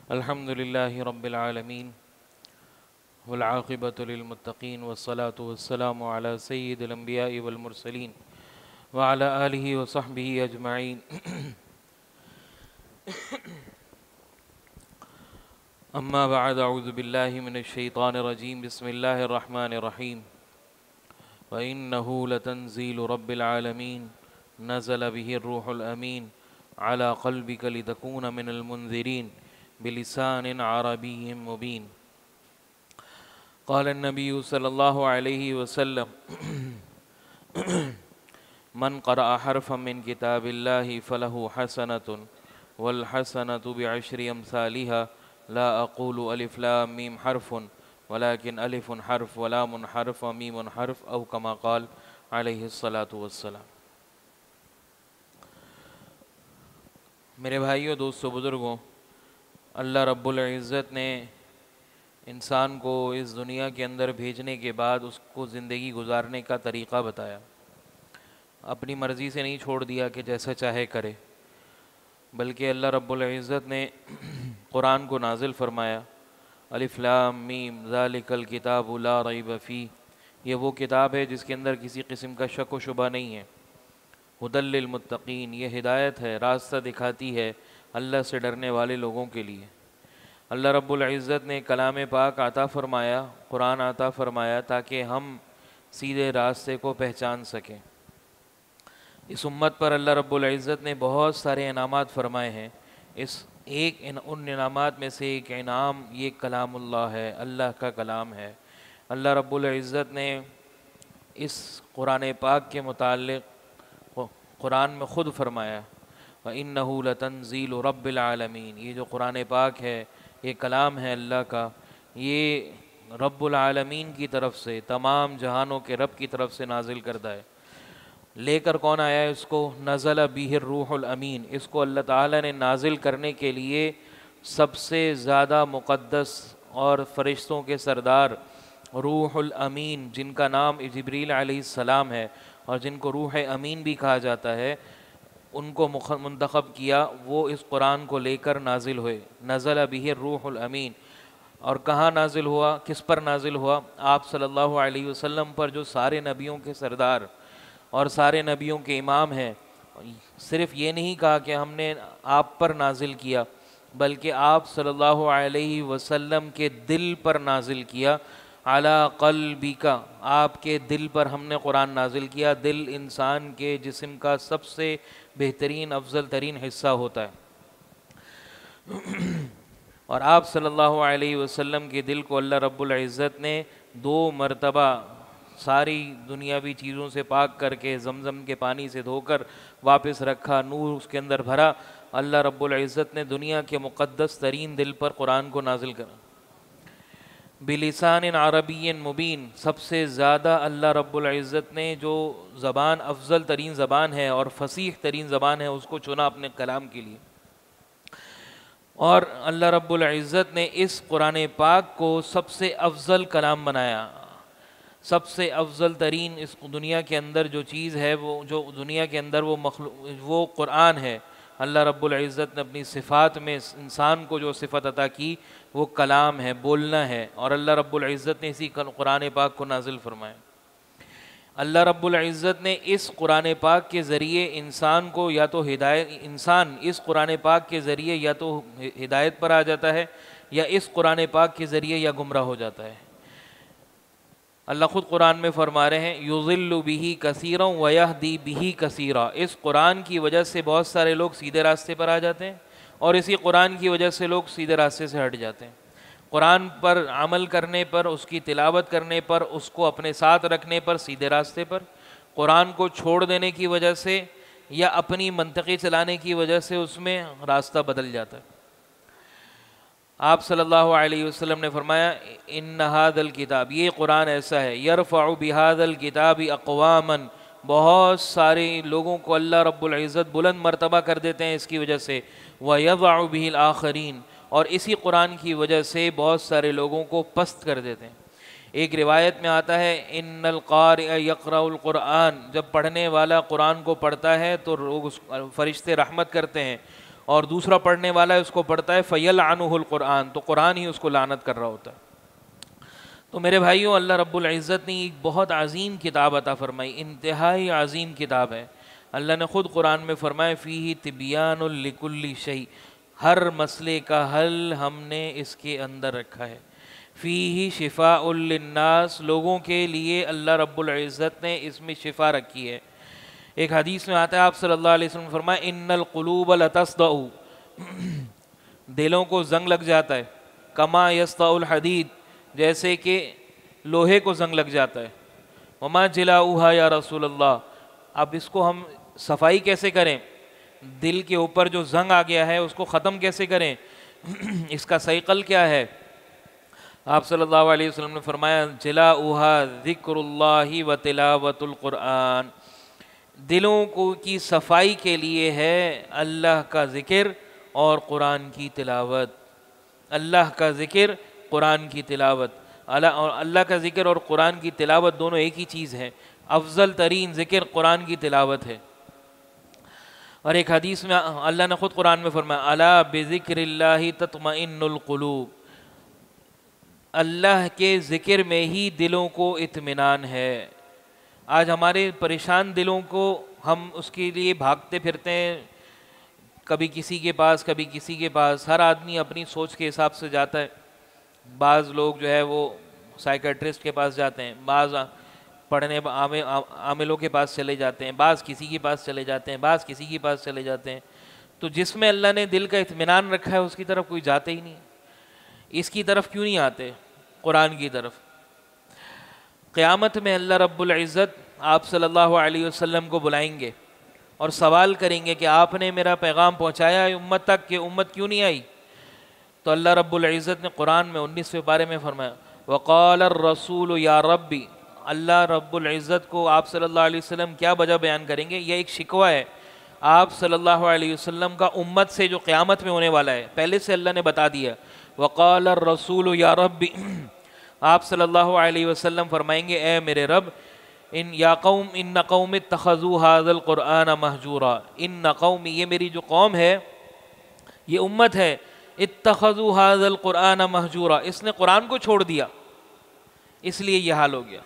الحمد لله رب العالمين والعاقبة للمتقين والصلاة والسلام على سيد الأنبياء والمرسلين وعلى آله وصحبه أجمعين أما بعد، أعوذ بالله من الشيطان الرجيم. بسم الله الرحمن الرحيم. وإنه لتنزيل رب العالمين نزل به الروح الأمين على قلبك لتكون من المنذرين بلسان عربي مبين. قال النبي صلى الله عليه وسلم: من قرأ حرفا من كتاب الله فله حسنة والحسنة بعشر أمثالها لا أقول ألف لام ميم حرف ولكن ألف حرف ولام حرف وميم حرف أو كما قال عليه الصلاة والسلام. میرے بھائیوں، دوستوں، بزرگوں، اللہ رب العزت نے انسان کو اس دنیا کے اندر بھیجنے کے بعد اس کو زندگی گزارنے کا طریقہ بتایا. اپنی مرضی سے نہیں چھوڑ دیا کہ جیسا چاہے کرے، بلکہ اللہ رب العزت نے قرآن کو نازل فرمایا. الف لام میم ذالک الکتاب لا ریب فیہ، یہ وہ کتاب ہے جس کے اندر کسی قسم کا شک و شبہ نہیں ہے. ھدی للمتقین، یہ ہدایت ہے، راستہ دکھاتی ہے اللہ سے ڈرنے والے لوگوں کے لیے. اللہ رب العزت نے کلام پاک عطا فرمایا، قرآن عطا فرمایا تاکہ ہم سیدھے راستے کو پہچان سکیں. اس امت پر اللہ رب العزت نے بہت سارے انعامات فرمائے ہیں. ان انعامات میں سے ایک انعام یہ کلام اللہ ہے، اللہ کا کلام ہے. اللہ رب العزت نے اس قرآن پاک کے متعلق قرآن میں خود فرمایا: وَإِنَّهُ لَتَنزِيلُ رَبِّ الْعَالَمِينَ. یہ جو قرآن پاک ہے، یہ کلام ہے اللہ کا، یہ رب العالمین کی طرف سے، تمام جہانوں کے رب کی طرف سے نازل کردہ ہے. لے کر کون آیا ہے اس کو؟ نزل بہ الروح الامین. اس کو اللہ تعالیٰ نے نازل کرنے کے لیے سب سے زیادہ مقدس اور فرشتوں کے سردار روح الامین، جن کا نام جبریل علیہ السلام ہے اور جن کو روح امین بھی کہا جاتا ہے، ان کو منتخب کیا. وہ اس قرآن کو لے کر نازل ہوئے. نزل بہ الروح الامین. اور کہاں نازل ہوا؟ کس پر نازل ہوا؟ آپ صلی اللہ علیہ وسلم پر، جو سارے نبیوں کے سردار اور سارے نبیوں کے امام ہیں. صرف یہ نہیں کہا کہ ہم نے آپ پر نازل کیا، بلکہ آپ صلی اللہ علیہ وسلم کے دل پر نازل کیا. علی قلبک، آپ کے دل پر ہم نے قرآن نازل کیا. دل انسان کے جسم کا سب سے بہترین، افضل ترین حصہ ہوتا ہے، اور آپ صلی اللہ علیہ وسلم کے دل کو اللہ رب العزت نے 2 مرتبہ ساری دنیاوی چیزوں سے پاک کر کے زمزم کے پانی سے دھو کر واپس رکھا، نور اس کے اندر بھرا. اللہ رب العزت نے دنیا کے مقدس ترین دل پر قرآن کو نازل کرا. بلسان عربی مبین، سب سے زیادہ اللہ رب العزت نے جو زبان، افضل ترین زبان ہے اور فصیح ترین زبان ہے، اس کو چنا اپنے کلام کے لیے. اور اللہ رب العزت نے اس قرآن پاک کو سب سے افضل کلام بنایا. سب سے افضل ترین اس دنیا کے اندر جو چیز ہے، وہ جو دنیا کے اندر وہ قرآن ہے. اللہ رب العزت نے اپنی صفات میں انسان کو جو صفت عطا کی وہ کلام ہے، بولنا ہے، اور اللہ رب العزت نے اسی قرآن پاک کو نازل فرمایا. اللہ رب العزت نے اس قرآن پاک کے ذریعے انسان کو یا تو انسان اس قرآن پاک کے ذریعے یا تو ہدایت پر آ جاتا ہے، یا اس قرآن پاک کے ذریعے یا گمراہ ہو جاتا ہے. اللہ خود قرآن میں فرما رہے ہیں: یضل بہ کثیرا ویہدی بہ کثیرا. اس قرآن کی وجہ سے بہت سارے لوگ سیدھے راستے پر آ جاتے ہیں، اور اسی قرآن کی وجہ سے لوگ سیدھے راستے سے ہٹ جاتے ہیں. قرآن پر عمل کرنے پر، اس کی تلاوت کرنے پر، اس کو اپنے ساتھ رکھنے پر سیدھے راستے پر. قرآن کو چھوڑ دینے کی وجہ سے یا اپنی منطقی چلانے کی وجہ سے اس میں راستہ بدل جاتا ہے. آپ صلی اللہ علیہ وسلم نے فرمایا: ان ھذا الکتاب، یہ قرآن ایسا ہے، یرفع بھذا الکتاب اقواما، بہت سارے لوگوں کو اللہ رب العزت بلند مرتبہ کر دیتے ہیں اس کی وجہ سے. ویضع بہ الآخرین، اور اسی قرآن کی وجہ سے بہت سارے لوگوں کو پست کر دیتے ہیں. ایک روایت میں آتا ہے: ان القارئ یقرأ القرآن، جب پڑھنے والا قرآن کو پڑھتا ہے تو لوگ فرشتے رحمت کرتے ہیں. اور دوسرا پڑھنے والا اس کو پڑھتا ہے فَيَلْعَنُهُ الْقُرْآنُ، تو قرآن ہی اس کو لعنت کر رہا ہوتا ہے۔ تو میرے بھائیوں، اللہ رب العزت نے ایک بہت عظیم کتاب عطا فرمائی، انتہائی عظیم کتاب ہے۔ اللہ نے خود قرآن میں فرمایا فیہ تبیان لکل شیء، ہر مسئلے کا حل ہم نے اس کے اندر رکھا ہے۔ فیہ شفاء للناس، لوگوں کے لیے اللہ رب العزت نے اس میں شفا رکھی ہے۔ ایک حدیث میں آتا ہے، آپ صلی اللہ علیہ وسلم نے فرمایا ان القلوب لتصدع، دلوں کو زنگ لگ جاتا ہے، کما یصدع الحدید، جیسے کہ لوہے کو زنگ لگ جاتا ہے۔ وما جلاؤہا یا رسول اللہ، اب اس کو ہم صفائی کیسے کریں؟ دل کے اوپر جو زنگ آ گیا ہے اس کو ختم کیسے کریں؟ اس کا سیقل کیا ہے؟ آپ صلی اللہ علیہ وسلم نے فرمایا جلاؤہا ذکر اللہ و تلاوت القرآن، دلوں کو کی صفائی کے لیے ہے اللہ کا ذکر اور قرآن کی تلاوت۔ اللہ کا ذکر، قرآن کی تلاوت، اللہ کا ذکر اور قرآن کی تلاوت دونوں ایک ہی چیز ہے۔ افضل ترین ذکر قرآن کی تلاوت ہے۔ اور ایک حدیث میں اللہ نے خود قرآن میں فرمایا الا بذکر اللہ تطمئن القلوب، اللہ کے ذکر میں ہی دلوں کو اطمینان ہے۔ آج ہمارے پریشان دلوں کو ہم اس کے لیے بھاگتے پھرتے ہیں، کبھی کسی کے پاس کبھی کسی کے پاس، ہر آدمی اپنی سوچ کے حساب سے جاتا ہے۔ بعض لوگ جو ہے وہ سائیکیٹرسٹ کے پاس جاتے ہیں، بعض پڑھنے عاملوں کے پاس چلے جاتے ہیں، بعض کسی کے پاس چلے جاتے ہیں، بعض کسی کے پاس چلے جاتے ہیں۔ تو جس میں اللہ نے دل کا اطمینان رکھا ہے اس کی طرف کوئی جاتے ہی نہیں۔ اس کی طرف کیوں نہیں آتے؟ قرآن کی طرف۔ قیامت میں اللہ رب العزت آپ صلی اللہ علیہ وسلم کو بلائیں گے اور سوال کریں گے کہ آپ نے میرا پیغام پہنچایا ہے امت تک، کہ امت کیوں نہیں آئی؟ تو اللہ رب العزت نے قرآن میں 19ویں پارے میں فرمایا وقال الرسول یا ربی، اللہ رب العزت کو آپ صلی اللہ علیہ وسلم کیا وجہ بیان کریں گے؟ یہ ایک شکوہ ہے آپ صلی اللہ علیہ وسلم کا امت سے جو قیامت میں ہونے والا ہے، پہلے سے اللہ نے بتا دیا۔ وقال الرسول یا ربی، آپ صلی اللہ علیہ وسلم فرمائیں گے اے میرے رب، یا قوم ان قوم اتخذوا ھذا القرآن مہجورا، ان قوم، یہ میری جو قوم ہے، یہ امت ہے، اتخذوا ھذا القرآن مہجورا، اس نے قرآن کو چھوڑ دیا، اس لیے یہ حال ہو گیا۔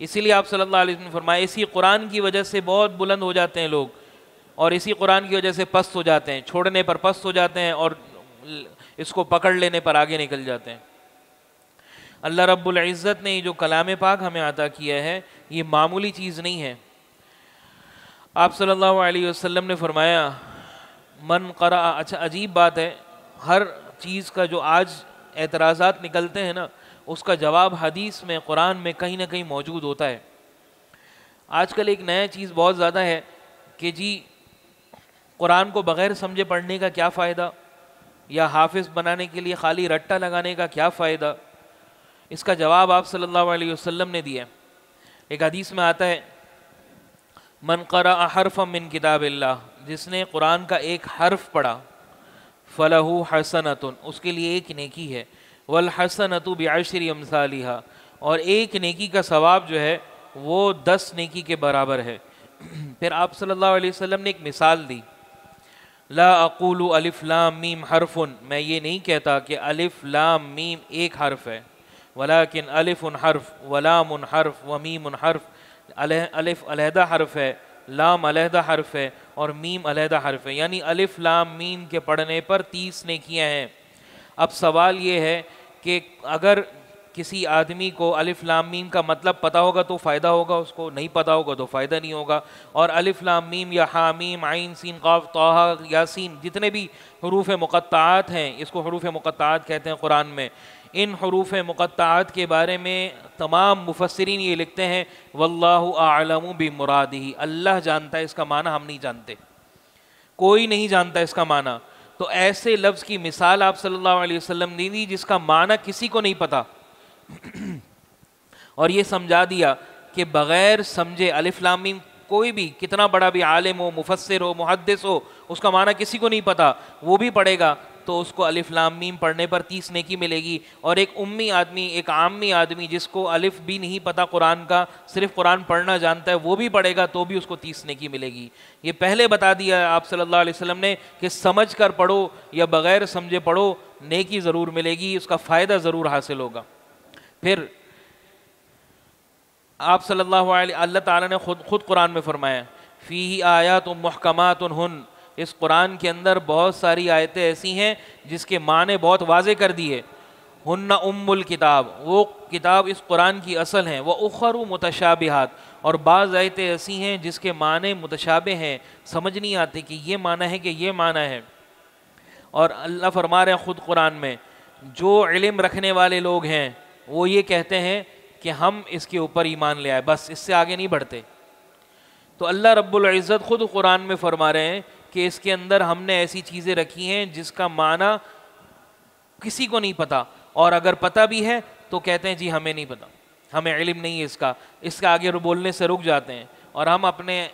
اسی لیے آپ صلی اللہ علیہ وسلم نے فرمایا اسی قرآن کی وجہ سے بہت بلند ہو جاتے ہیں لوگ، اور اسی قرآن کی وجہ سے پست ہو جاتے ہیں، چھوڑنے پر پست ہو جاتے ہیں اور اس کو پکڑ لینے پر آگے نکل جاتے ہیں۔ اللہ رب العزت نے یہ جو کلام پاک ہمیں عطا کیا ہے یہ معمولی چیز نہیں ہے۔ آپ صلی اللہ علیہ وسلم نے فرمایا من قرأ، اچھا عجیب بات ہے، ہر چیز کا جو آج اعتراضات نکلتے ہیں نا، اس کا جواب حدیث میں، قرآن میں کہیں نہ کہیں موجود ہوتا ہے۔ آج کل ایک نیا چیز بہت زیادہ ہے کہ جی قرآن کو بغیر سمجھے پڑھنے کا کیا فائدہ، یا حافظ بنانے کے لیے خالی رٹا لگانے کا کیا فائدہ؟ اس کا جواب آپ صلی اللہ علیہ وسلم نے دیا۔ ایک حدیث میں آتا ہے من قرأ حرفا من کتاب اللہ، جس نے قرآن کا ایک حرف پڑھا، فلہ حسنۃ، اس کے لیے ایک نیکی ہے، والحسنۃ بعشر امثالھا، اور ایک نیکی کا ثواب جو ہے وہ 10 نیکی کے برابر ہے۔ پھر آپ صلی اللہ علیہ وسلم نے ایک مثال دی، لا اقول الف لام میم حرف، میں یہ نہیں کہتا کہ الف لام میم ایک حرف ہے، ولیکن الف حرف ولام حرف ومیم حرف، الف علیحدہ حرف ہے، لام علیحدہ حرف ہے اور میم علیحدہ حرف ہے، یعنی الف لام میم کے پڑھنے پر 30 نیکیاں ہیں۔ اب سوال یہ ہے کہ اگر کسی آدمی کو الف لام میم کا مطلب پتہ ہوگا تو فائدہ ہوگا، اس کو نہیں پتہ ہوگا تو فائدہ نہیں ہوگا۔ اور الف لام میم یا حامیم عین سین قاف طٰ یاسین، جتنے بھی حروف مقطعات ہیں، اس کو حروف مقطعات کہتے ہیں قرآن میں، ان حروف مقطعات کے بارے میں تمام مفسرین یہ لکھتے ہیں واللہ اعلم بمرادہ، اللہ جانتا ہے اس کا معنی، ہم نہیں جانتے، کوئی نہیں جانتا اس کا معنی۔ تو ایسے لفظ کی مثال آپ صلی اللہ علیہ وسلم نے دی جس کا معنی کسی کو نہیں پتا، اور یہ سمجھا دیا کہ بغیر سمجھے الف لام میم، کوئی بھی کتنا بڑا بھی عالم ہو، مفسر ہو، محدث ہو، اس کا معنی کسی کو نہیں پتا، وہ بھی پڑھے گا تو اس کو الف لام میم پڑھنے پر 30 نیکی ملے گی، اور ایک امی آدمی، ایک عامی آدمی جس کو الف بھی نہیں پتہ قرآن کا، صرف قرآن پڑھنا جانتا ہے، وہ بھی پڑھے گا تو بھی اس کو 30 نیکی ملے گی۔ یہ پہلے بتا دیا آپ صلی اللہ علیہ وسلم نے کہ سمجھ کر پڑھو یا بغیر سمجھے پڑھو، نیکی ضرور ملے گی، اس کا فائدہ ضرور حاصل ہوگا۔ پھر آپ صلی اللہ تعالیٰ نے خود قرآن میں فرمایا فیہ آیات محکمات ہن، اس قرآن کے اندر بہت ساری آیتیں ایسی ہیں جس کے معنی بہت واضح کر دیے۔ ہن ام الکتاب، وہ کتاب اس قرآن کی اصل ہیں، وہ اخر متشابہات، اور بعض آیتیں ایسی ہیں جس کے معنی متشابہ ہیں، سمجھ نہیں آتے کہ یہ معنی ہے کہ یہ معنی ہے۔ اور اللہ فرما رہے ہیں خود قرآن میں، جو علم رکھنے والے لوگ ہیں وہ یہ کہتے ہیں کہ ہم اس کے اوپر ایمان لے آئے، بس اس سے آگے نہیں بڑھتے۔ تو اللہ رب العزت خود قرآن میں فرما رہے ہیں کہ اس کے اندر ہم نے ایسی چیزیں رکھی ہیں جس کا معنی کسی کو نہیں پتہ، اور اگر پتہ بھی ہے تو کہتے ہیں جی ہمیں نہیں پتہ، ہمیں علم نہیں ہے اس کا آگے بولنے سے رک جاتے ہیں، اور ہم اپنے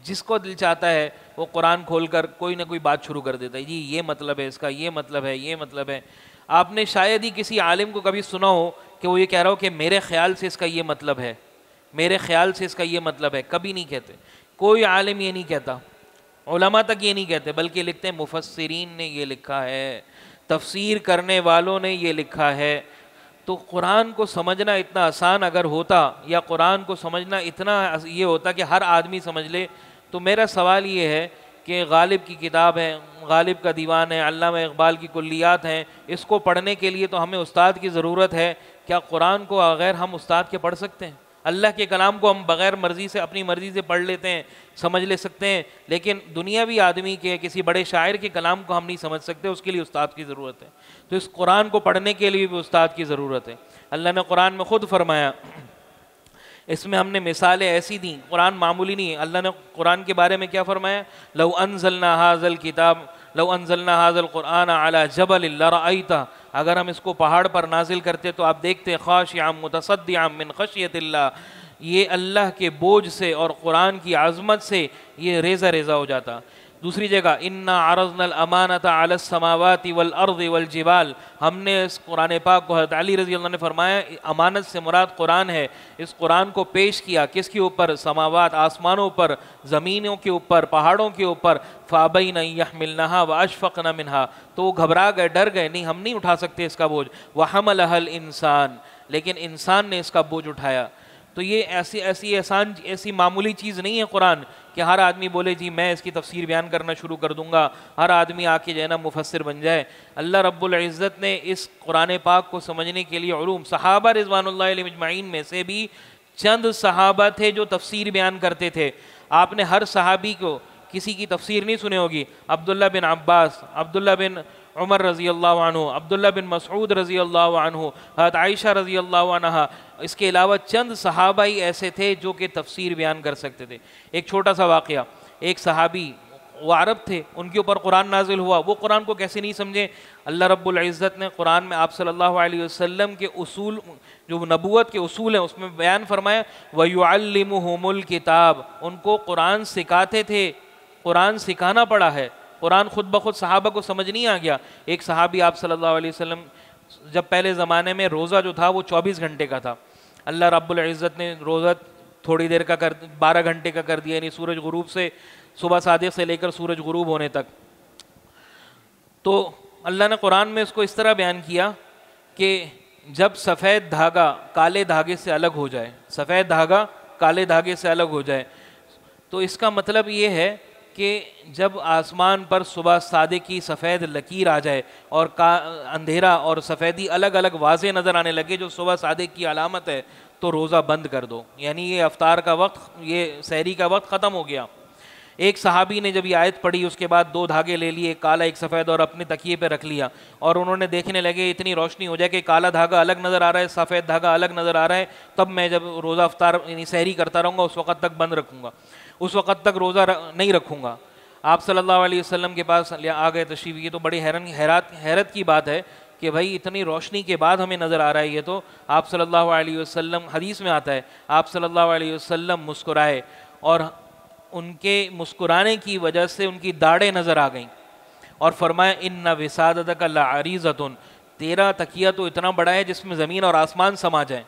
جس کو دل چاہتا ہے وہ قرآن کھول کر کوئی نہ کوئی بات شروع کر دیتا ہے، جی یہ مطلب ہے اس کا، یہ مطلب ہے، یہ مطلب ہے۔ آپ نے شاید ہی کسی عالم کو کبھی سنا ہو کہ وہ یہ کہہ رہا ہو کہ میرے خیال سے اس کا یہ مطلب ہے، میرے خیال سے اس کا یہ مطلب ہے، کبھی نہیں کہتے، کوئی عالم یہ نہیں کہتا، علماء تک یہ نہیں کہتے، بلکہ لکھتے ہیں مفسرین نے یہ لکھا ہے، تفسیر کرنے والوں نے یہ لکھا ہے۔ تو قرآن کو سمجھنا اتنا آسان اگر ہوتا، یا قرآن کو سمجھنا اتنا یہ ہوتا کہ ہر آدمی سمجھ لے، تو میرا سوال یہ ہے کہ غالب کی کتاب ہے، غالب کا دیوان ہے، علامہ اقبال کی کلیات ہیں، اس کو پڑھنے کے لیے تو ہمیں استاد کی ضرورت ہے۔ کیا قرآن کو بغیر ہم استاد کے پڑھ سکتے ہیں؟ اللہ کے کلام کو ہم بغیر مرضی سے، اپنی مرضی سے پڑھ لیتے ہیں، سمجھ لے سکتے ہیں، لیکن دنیاوی آدمی کے، کسی بڑے شاعر کے کلام کو ہم نہیں سمجھ سکتے، اس کے لیے استاد کی ضرورت ہے۔ تو اس قرآن کو پڑھنے کے لیے بھی استاد کی ضرورت ہے۔ اللہ نے قرآن میں خود فرمایا، اس میں ہم نے مثالیں ایسی دیں، قرآن معمولی نہیں ہے۔ اللہ نے قرآن کے بارے میں کیا فرمایا؟ لو انزلنا هذا الكتاب لو انزلنا هذا القرآن على جبل لرأيته، اگر ہم اس کو پہاڑ پر نازل کرتے تو آپ دیکھتے خاشعا متصدعا من خشیت اللہ، یہ اللہ کے بوجھ سے اور قرآن کی عظمت سے یہ ریزہ ریزہ ہو جاتا۔ دوسری جگہ انا عرضنا الامانۃ علی السماوات والارض والجبال، ہم نے اس قرآن پاک کو، حضرت علی رضی اللہ عنہ نے فرمایا امانت سے مراد قرآن ہے، اس قرآن کو پیش کیا کس کے اوپر؟ سماوات، آسمانوں پر، زمینوں کے اوپر، پہاڑوں کے اوپر، فابین ان یحملنها واشفقن منها، تو وہ گھبرا گئے، ڈر گئے، نہیں ہم نہیں اٹھا سکتے اس کا بوجھ، وحملها الانسان، لیکن انسان نے اس کا بوجھ اٹھایا۔ تو یہ ایسی معمولی چیز نہیں ہے قرآن کہ ہر آدمی بولے جی میں اس کی تفسیر بیان کرنا شروع کر دوں گا، ہر آدمی آ کے جو ہے نا مفسر بن جائے۔ اللہ رب العزت نے اس قرآن پاک کو سمجھنے کے لیے علوم، صحابہ رضوان اللہ علیہم اجمعین میں سے بھی چند صحابہ تھے جو تفسیر بیان کرتے تھے۔ آپ نے ہر صحابی کو کسی کی تفسیر نہیں سنے ہوگی، عبداللہ بن عباس، عبداللہ بن عمر رضی اللہ عنہ، عبداللہ بن مسعود رضی اللہ عنہ، حضرت عائشہ رضی اللہ عنہ، اس کے علاوہ چند صحابہ ہی ایسے تھے جو کہ تفسیر بیان کر سکتے تھے۔ ایک چھوٹا سا واقعہ، ایک صحابی وہ عرب تھے، ان کے اوپر قرآن نازل ہوا، وہ قرآن کو کیسے نہیں سمجھے؟ اللہ رب العزت نے قرآن میں آپ صلی اللہ علیہ وسلم کے اصول، جو نبوت کے اصول ہیں، اس میں بیان فرمایا وَيُعَلِّمُهُمُ الْكِتَابَ، ان کو قرآن سکھاتے تھے، قرآن سکھانا پڑا ہے، قرآن خود بخود صحابہ کو سمجھ نہیں آ گیا۔ ایک صحابی آپ صلی اللہ علیہ وسلم، جب پہلے زمانے میں روزہ جو تھا وہ 24 گھنٹے کا تھا، اللہ رب العزت نے روزہ تھوڑی دیر کا 12 گھنٹے کا کر دیا، یعنی سورج غروب سے، صبح صادق سے لے کر سورج غروب ہونے تک۔ تو اللہ نے قرآن میں اس کو اس طرح بیان کیا کہ جب سفید دھاگا کالے دھاگے سے الگ ہو جائے، سفید دھاگا کالے دھاگے سے الگ ہو جائے، تو اس کا مطلب یہ ہے کہ جب آسمان پر صبح صادق کی سفید لکیر آ جائے اور اندھیرا اور سفیدی الگ الگ واضح نظر آنے لگے جو صبح صادق کی علامت ہے، تو روزہ بند کر دو، یعنی یہ افطار کا وقت، یہ سحری کا وقت ختم ہو گیا۔ ایک صحابی نے جب یہ آیت پڑھی، اس کے بعد 2 دھاگے لے لیے، ایک کالا ایک سفید، اور اپنے تکیے پہ رکھ لیا، اور انہوں نے دیکھنے لگے اتنی روشنی ہو جائے کہ کالا دھاگا الگ نظر آ رہا ہے، سفید دھاگا الگ نظر آ رہا ہے، تب میں جب روزہ افطار یعنی سحری کرتا رہوں گا اس وقت تک بند رکھوں گا، اس وقت تک روزہ نہیں رکھوں گا۔ آپ صلی اللہ علیہ وسلم کے پاس آ گئے تشریف، یہ تو بڑی حیرت کی بات ہے کہ بھائی اتنی روشنی کے بعد ہمیں نظر آ رہا ہے یہ تو۔ آپ صلی اللہ علیہ وسلم، حدیث میں آتا ہے، آپ صلی اللہ علیہ وسلم مسکرائے، اور ان کے مسکرانے کی وجہ سے ان کی داڑھیں نظر آ گئیں، اور فرمایا ان وسادتک لعریضۃ، تیرا تکیہ تو اتنا بڑا ہے جس میں زمین اور آسمان سما جائیں۔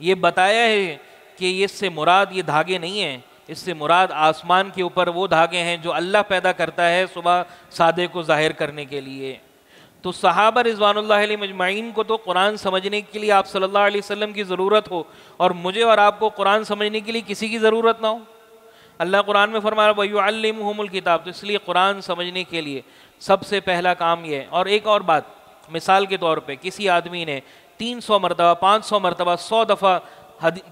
یہ بتایا ہے کہ اس سے مراد یہ دھاگے نہیں ہیں، اس سے مراد آسمان کے اوپر وہ دھاگے ہیں جو اللہ پیدا کرتا ہے صبح سادے کو ظاہر کرنے کے لیے۔ تو صحابہ رضوان اللہ علیہ مجمعین کو تو قرآن سمجھنے کے لیے آپ صلی اللہ علیہ وسلم کی ضرورت ہو، اور مجھے اور آپ کو قرآن سمجھنے کے لیے کسی کی ضرورت نہ ہو۔ اللہ قرآن میں فرما رہا ہے وَيُعَلِّمُهُمُ الْكِتَابَ، تو اس لیے قرآن سمجھنے کے لیے سب سے پہلا کام یہ ہے۔ اور ایک اور بات، مثال کے طور پہ کسی آدمی نے 300 مرتبہ 500 مرتبہ 100 دفعہ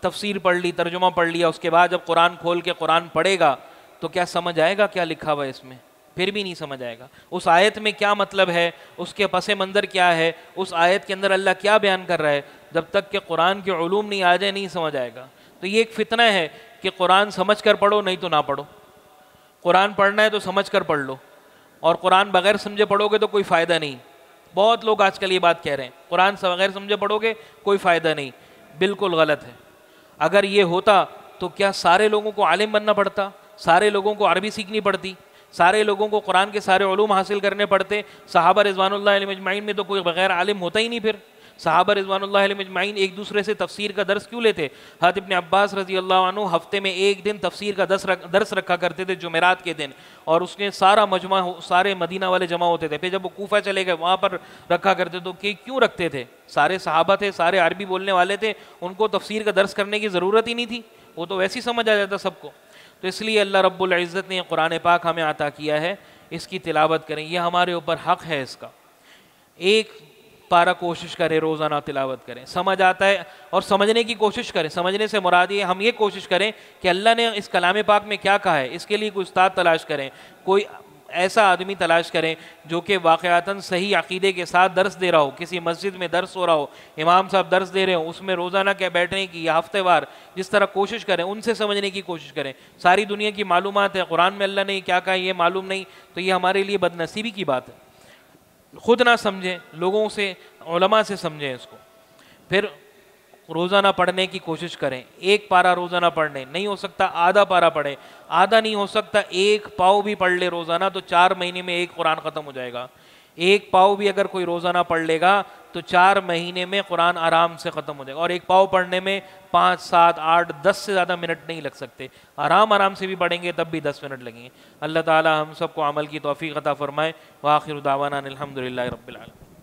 تفسیر پڑھ لی، ترجمہ پڑھ لیا، اس کے بعد جب قرآن کھول کے قرآن پڑھے گا تو کیا سمجھ آئے گا کیا لکھا ہوا ہے اس میں؟ پھر بھی نہیں سمجھ آئے گا۔ اس آیت میں کیا مطلب ہے، اس کے پس منظر کیا ہے، اس آیت کے اندر اللہ کیا بیان کر رہا ہے، جب تک کہ قرآن کے علوم نہیں آ جائے نہیں سمجھ آئے گا۔ تو یہ ایک فتنہ ہے کہ قرآن سمجھ کر پڑھو نہیں تو نہ پڑھو، قرآن پڑھنا ہے تو سمجھ کر پڑھ لو، اور قرآن بغیر سمجھے پڑھو گے تو کوئی فائدہ نہیں۔ بہت لوگ آج کل یہ بات کہہ رہے ہیں قرآن سے بغیر سمجھے پڑھو گے کوئی فائدہ نہیں، بالکل غلط ہے۔ اگر یہ ہوتا تو کیا سارے لوگوں کو عالم بننا پڑتا، سارے لوگوں کو عربی سیکھنی پڑتی، سارے لوگوں کو قرآن کے سارے علوم حاصل کرنے پڑتے؟ صحابہ رضوان اللہ علیہ مجمعین میں تو کوئی بغیر عالم ہوتا ہی نہیں۔ پھر صحابہ رضوان اللہ علیہ مجمعین ایک دوسرے سے تفسیر کا درس کیوں لیتے؟ حضرت ابن عباس رضی اللہ عنہ ہفتے میں ایک دن تفسیر کا درس رکھا کرتے تھے جمعرات کے دن، اور اس نے سارا مجمع سارے مدینہ والے جمع ہوتے تھے۔ پھر جب وہ کوفہ چلے گئے وہاں پر رکھا کرتے، تو کہ کیوں رکھتے تھے؟ سارے صحابہ تھے، سارے عربی بولنے والے تھے، ان کو تفسیر کا درس کرنے کی ضرورت ہی نہیں تھی، وہ تو ویسے ہی سمجھ آ جاتا سب کو۔ تو اس لیے اللہ رب العزت نے قرآن پاک ہمیں عطا کیا ہے، اس کی تلاوت کریں، یہ ہمارے اوپر حق ہے اس کا۔ ایک پارہ کوشش کریں روزانہ تلاوت کریں، سمجھ آتا ہے اور سمجھنے کی کوشش کریں۔ سمجھنے سے مراد یہ ہم یہ کوشش کریں کہ اللہ نے اس کلام پاک میں کیا کہا ہے، اس کے لیے کوئی استاد تلاش کریں، کوئی ایسا آدمی تلاش کریں جو کہ واقعتاً صحیح عقیدے کے ساتھ درس دے رہا ہو، کسی مسجد میں درس ہو رہا ہو، امام صاحب درس دے رہے ہوں، اس میں روزانہ کیا بیٹھنے کی یا ہفتے وار جس طرح کوشش کریں، ان سے سمجھنے کی کوشش کریں۔ ساری دنیا کی معلومات ہے، قرآن میں اللہ نے کیا کہا یہ معلوم نہیں، تو یہ ہمارے لیے بد نصیبی کی بات ہے۔ خود نہ سمجھیں، لوگوں سے علماء سے سمجھیں اس کو، پھر روزانہ پڑھنے کی کوشش کریں۔ ایک پارہ روزانہ پڑھنے، نہیں ہو سکتا آدھا پارہ پڑھیں، آدھا نہیں ہو سکتا ایک پاؤ بھی پڑھ لے روزانہ تو 4 مہینے میں ایک قرآن ختم ہو جائے گا۔ ایک پاؤ بھی اگر کوئی روزانہ پڑھ لے گا تو 4 مہینے میں قرآن آرام سے ختم ہو جائے گا، اور ایک پاؤ پڑھنے میں 5 7 8 10 سے زیادہ منٹ نہیں لگ سکتے، آرام سے بھی پڑھیں گے تب بھی 10 منٹ لگیں گے۔ اللہ تعالی ہم سب کو عمل کی توفیق عطا فرمائے۔ وآخر دعوانا الحمدللہ رب العالمین۔